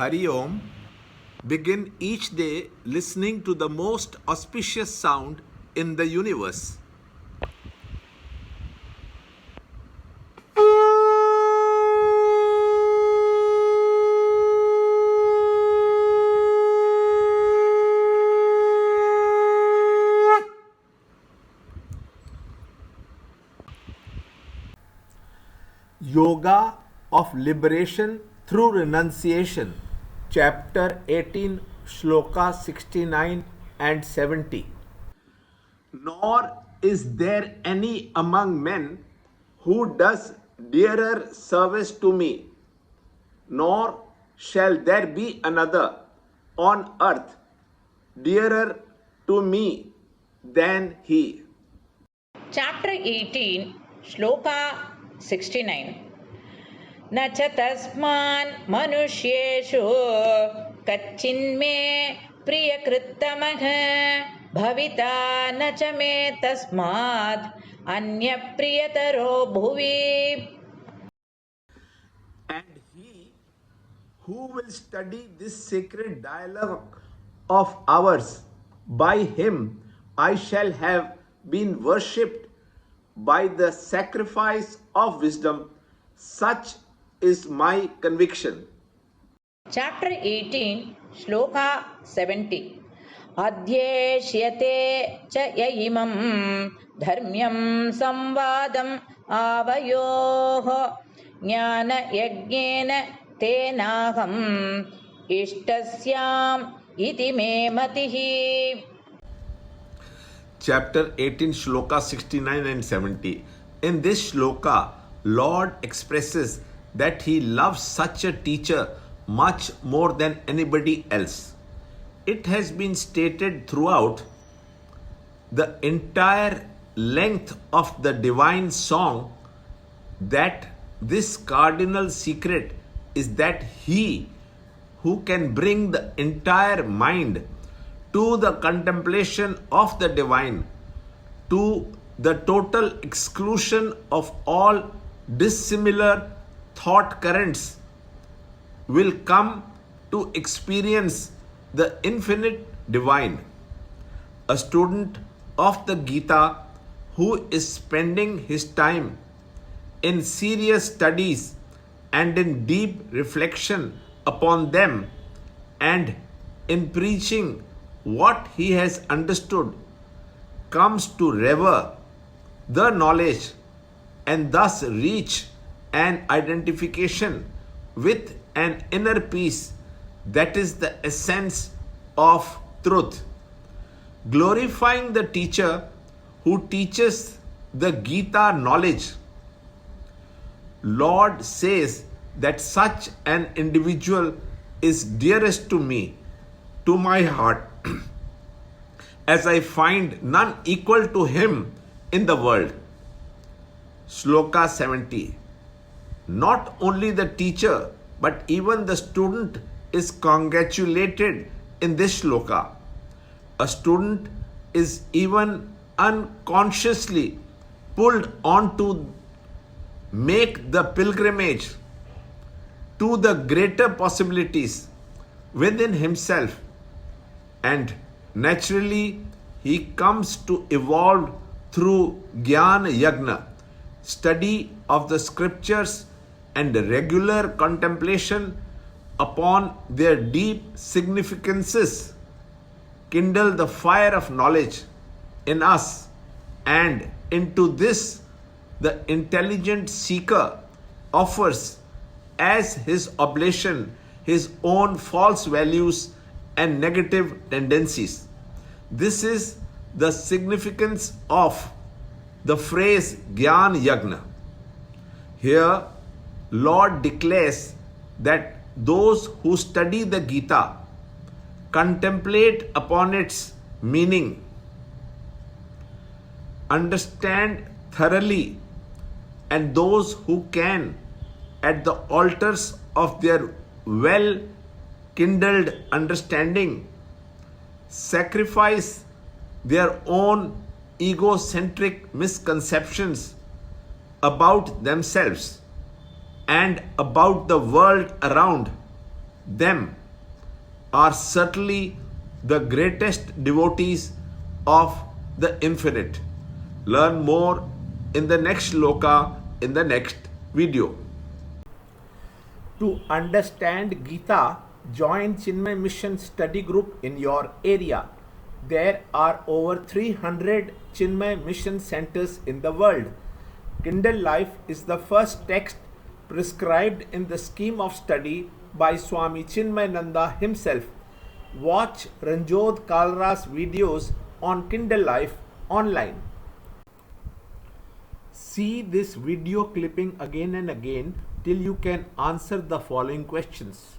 Hari Om, begin each day listening to the most auspicious sound in the universe. Yoga of Liberation through Renunciation, Chapter 18, Shloka 69 and 70. Nor is there any among men who does dearer service to me, nor shall there be another on earth dearer to me than he. Chapter 18, Shloka 69. न च तस्मान् मनुष्येषु कच्चिन्मे प्रियकृत्तमः भविता न च मे तस्मात् अन्यप्रियतरो भुवि. And he who will study this sacred dialogue of ours, by him I shall have been worshipped by the sacrifice of wisdom. Such is my conviction. Chapter 18, Shloka 70. Adhyeshyate cha yaimam dharmyam samvadam avayoh jnana yajnena tenaham ishtasyam iti me matihi. Chapter 18, Shloka 69 and 70. In this shloka, Lord expresses that he loves such a teacher much more than anybody else. It has been stated throughout the entire length of the divine song that this cardinal secret is that he who can bring the entire mind to the contemplation of the divine, to the total exclusion of all dissimilar thought currents, will come to experience the infinite divine. A student of the Gita who is spending his time in serious studies and in deep reflection upon them and in preaching what he has understood comes to revere the knowledge and thus reach an identification with an inner peace that is the essence of truth. Glorifying the teacher who teaches the Gita knowledge, Lord says that such an individual is dearest to me, to my heart, as I find none equal to him in the world. Shloka 70. Not only the teacher, but even the student is congratulated in this shloka. A student is even unconsciously pulled on to make the pilgrimage to the greater possibilities within himself, and naturally he comes to evolve through Jnana Yagna, study of the scriptures and regular contemplation upon their deep significances, kindle the fire of knowledge in us, and into this the intelligent seeker offers as his oblation his own false values and negative tendencies. This is the significance of the phrase Jnana Yagna. Here, Lord declares that those who study the Gita, contemplate upon its meaning, understand thoroughly, and those who can, at the altars of their well kindled understanding, sacrifice their own egocentric misconceptions about themselves and about the world around them are certainly the greatest devotees of the infinite. Learn more in the next shloka in the next video. To understand Gita, join Chinmay Mission study group in your area. There are over 300 Chinmay Mission centers in the world. Kindle Life is the first text prescribed in the scheme of study by Swami Chinmayananda himself. Watch Ranjod Kalra's videos on Kindle Life online. See this video clipping again and again till you can answer the following questions.